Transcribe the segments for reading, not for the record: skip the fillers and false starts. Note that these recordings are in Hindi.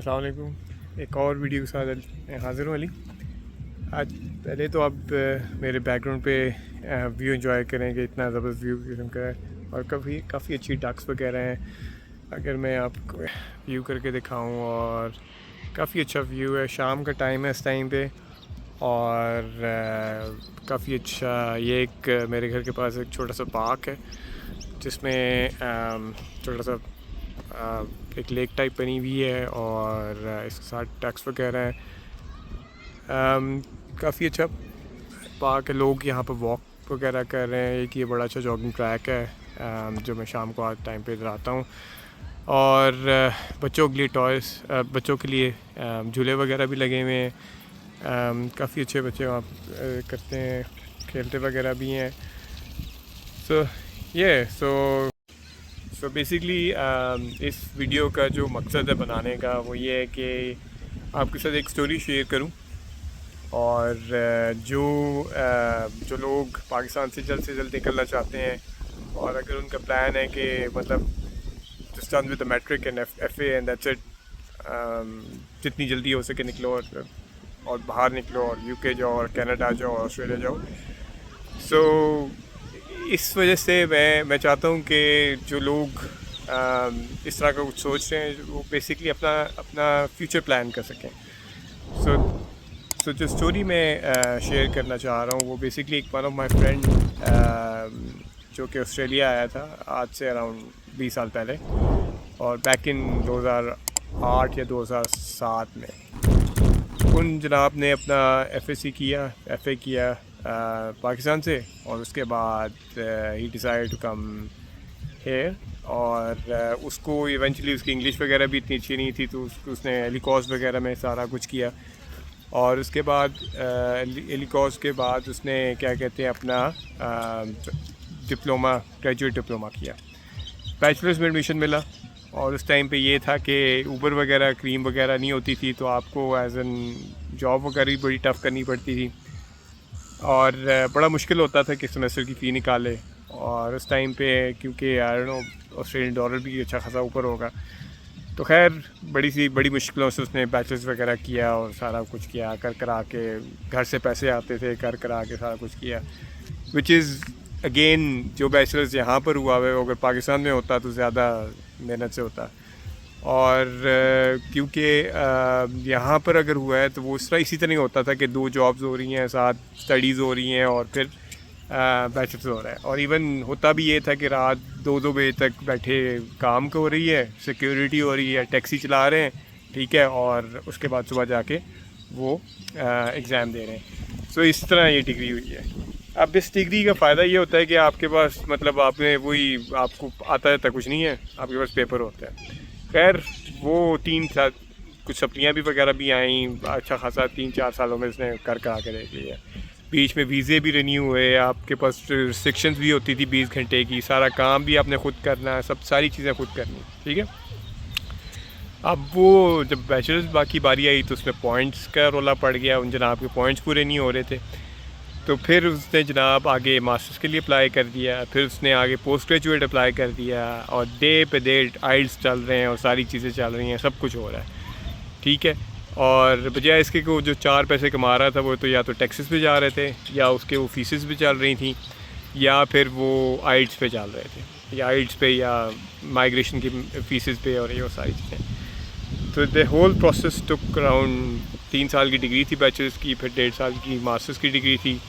अस्सलाम वालेकुम। एक और वीडियो के साथ हाज़िर हूँ अली। आज पहले तो आप मेरे बैकग्राउंड पे व्यू एंजॉय करेंगे, इतना ज़बरदस्त व्यू किस्म का है और काफ़ी अच्छी डक्स वगैरह हैं। अगर मैं आपको व्यू करके दिखाऊं, और काफ़ी अच्छा व्यू है, शाम का टाइम है इस टाइम पे, और काफ़ी अच्छा। ये एक मेरे घर के पास एक छोटा सा पार्क है जिसमें छोटा सा एक लेक टाइप बनी हुई है और इसके साथ डक्स वगैरह हैं। काफ़ी अच्छा पार्क है, लोग यहाँ पर वॉक वगैरह कर रहे हैं। एक ये बड़ा अच्छा जॉगिंग ट्रैक है जो मैं शाम को आज टाइम पे इधर आता हूँ। और बच्चों के लिए टॉयज़, बच्चों के लिए झूले वगैरह भी लगे हुए हैं। काफ़ी अच्छे बच्चे वहाँ करते हैं, खेलते वगैरह भी हैं। सो बेसिकली इस वीडियो का जो मकसद है बनाने का वो ये है कि आपके साथ एक स्टोरी शेयर करूं, और जो लोग पाकिस्तान से जल्द निकलना चाहते हैं, और अगर उनका प्लान है कि मतलब just done with the matric and FA and that's it, जितनी जल्दी हो सके निकलो और बाहर निकलो, और यूके जाओ और कनाडा जाओ और ऑस्ट्रेलिया जाओ। सो इस वजह से मैं चाहता हूँ कि जो लोग इस तरह का कुछ सोच रहे हैं वो बेसिकली अपना फ्यूचर प्लान कर सकें। सो जो स्टोरी मैं शेयर करना चाह रहा हूँ वो बेसिकली एक वन ऑफ माय फ्रेंड जो कि ऑस्ट्रेलिया आया था आज से अराउंड 20 साल पहले, और बैक इन 2008 या 2007 में उन जनाब ने अपना एफए किया पाकिस्तान से, और उसके बाद ही डिसाइड टू कम हेयर। और उसको इवेंचुअली उसकी इंग्लिश वगैरह भी इतनी अच्छी नहीं थी, तो उसने एलिकॉस वगैरह में सारा कुछ किया। और उसके बाद एलिकॉस के बाद उसने क्या कहते हैं अपना ग्रेजुएट डिप्लोमा किया, बैचलर्स में एडमिशन मिला। और उस टाइम पे ये था कि ऊबर वगैरह क्रीम वगैरह नहीं होती थी, तो आपको एज एन जॉब वगैरह भी बड़ी टफ़ करनी पड़ती थी, और बड़ा मुश्किल होता था कि सेमेस्टर की फ़ी निकाले। और उस टाइम पे क्योंकि I don't know Australian dollar भी अच्छा खासा ऊपर होगा, तो खैर बड़ी मुश्किलों से उसने बैचलर्स वगैरह किया और सारा कुछ किया, करा के घर से पैसे आते थे, करा के सारा कुछ किया। विच इज़ अगेन जो बैचलर्स यहाँ पर हुआ है अगर पाकिस्तान में होता तो ज़्यादा मेहनत से होता। और क्योंकि यहाँ पर अगर हुआ है तो वो इसी तरह होता था कि 2 जॉब्स हो रही हैं, साथ स्टडीज़ हो रही हैं, और फिर बैचलर्स हो रहा है। और इवन होता भी ये था कि रात 2-2 बजे तक बैठे काम हो रही है, सिक्योरिटी हो रही है, टैक्सी चला रहे हैं, ठीक है, और उसके बाद सुबह जाके वो एग्ज़ाम दे रहे हैं। सो इस तरह ये डिग्री हुई है। अब इस डिग्री का फ़ायदा ये होता है कि आपके पास मतलब आपने आपको आता है कुछ नहीं है, आपके पास पेपर होता है। खैर वो 3 साल कुछ सप्लियाँ भी वगैरह भी आईं, अच्छा खासा 3-4 सालों में उसने करा के देख लिया। बीच में वीज़े भी रिन्यू हुए, आपके पास रिस्ट्रिक्शंस भी होती थी 20 घंटे की, सारा काम भी आपने ख़ुद करना है, सारी चीज़ें ख़ुद करनी, ठीक है। अब वो जब बैचलर्स बाकी बारी आई तो उसमें पॉइंट्स का रोला पड़ गया, उन जनाब के पॉइंट्स पूरे नहीं हो रहे थे, तो फिर उसने जनाब आगे मास्टर्स के लिए अप्लाई कर दिया, फिर उसने आगे पोस्ट ग्रेजुएट अप्लाई कर दिया, और डे पे डे आइल्स चल रहे हैं और सारी चीज़ें चल रही हैं, सब कुछ हो रहा है, ठीक है। और बजाय इसके को जो 4 पैसे कमा रहा था वो तो या तो टैक्सेस पे जा रहे थे, या उसके वो फीसेस भी चल रही थी, या फिर वो आइल्स पे चल रहे थे, या आइल्स पे या माइग्रेशन की फीसेस पे, और ये वो सारी चीज़ें। तो the whole process took around 3 साल की डिग्री थी बैचलर्स की, फिर 1.5 साल की मास्टर्स की डिग्री थी,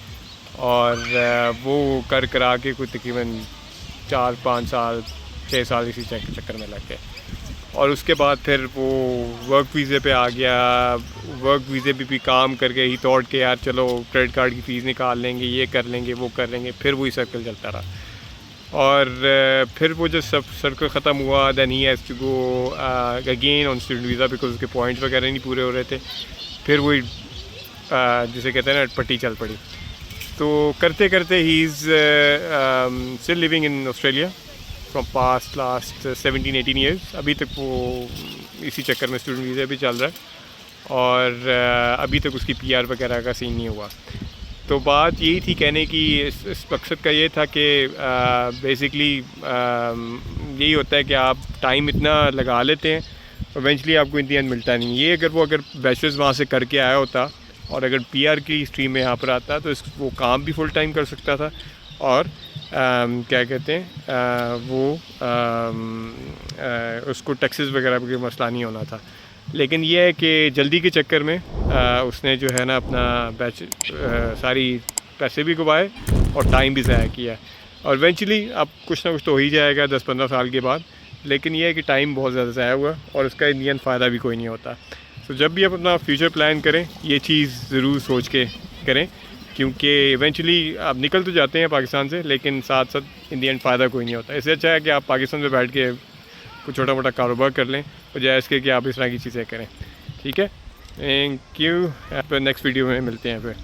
और वो करा के कोई तकरीबन 4-5 साल 6 साल इसी चक्कर में लग गए। और उसके बाद फिर वो वर्क वीज़े पे आ गया। वर्क वीज़े पे भी काम करके ही थॉट के यार चलो क्रेडिट कार्ड की फ़ीस निकाल लेंगे, ये कर लेंगे, वो कर लेंगे, फिर वही सर्कल चलता रहा। और फिर वो जब सब सर्कल ख़त्म हुआ, then he has to go again on student visa because उसके पॉइंट्स वगैरह नहीं पूरे हो रहे थे। फिर वही जिसे कहते हैं ना पट्टी चल पड़ी। तो करते करते he is still living in Australia from last 17-18 years. अभी तक वो इसी चक्कर में स्टूडेंट वीज़ा भी चल रहा है, और अभी तक उसकी पीआर वगैरह का सीन नहीं हुआ। तो बात यही थी कहने की, इस मकसद का ये था कि बेसिकली यही होता है कि आप टाइम इतना लगा लेते हैं इवेंचुअली आपको इन दी एंड मिलता नहीं। ये अगर बैचलर्स वहाँ से करके आया होता और अगर पीआर की स्ट्रीम में यहाँ पर आता तो वो काम भी फुल टाइम कर सकता था और क्या कहते हैं उसको टैक्सेस वगैरह का मसला नहीं होना था। लेकिन ये है कि जल्दी के चक्कर में उसने जो है ना अपना सारी पैसे भी गवाए और टाइम भी ज़ाया किया। और इवेंचुअली अब कुछ ना कुछ तो हो ही जाएगा 10-15 साल के बाद, लेकिन ये है कि टाइम बहुत ज़्यादा ज़ाया हुआ और उसका इंडियन फ़ायदा भी कोई नहीं होता। तो जब भी आप अपना फ्यूचर प्लान करें ये चीज़ ज़रूर सोच के करें, क्योंकि इवेंचुअली आप निकल तो जाते हैं पाकिस्तान से, लेकिन साथ साथ इंडियन फ़ायदा कोई नहीं होता। इससे अच्छा है कि आप पाकिस्तान में बैठ के कुछ छोटा मोटा कारोबार कर लें बजाय इसके कि आप इस तरह की चीज़ें करें। ठीक है, थैंक यू। नेक्स्ट वीडियो में मिलते हैं फिर।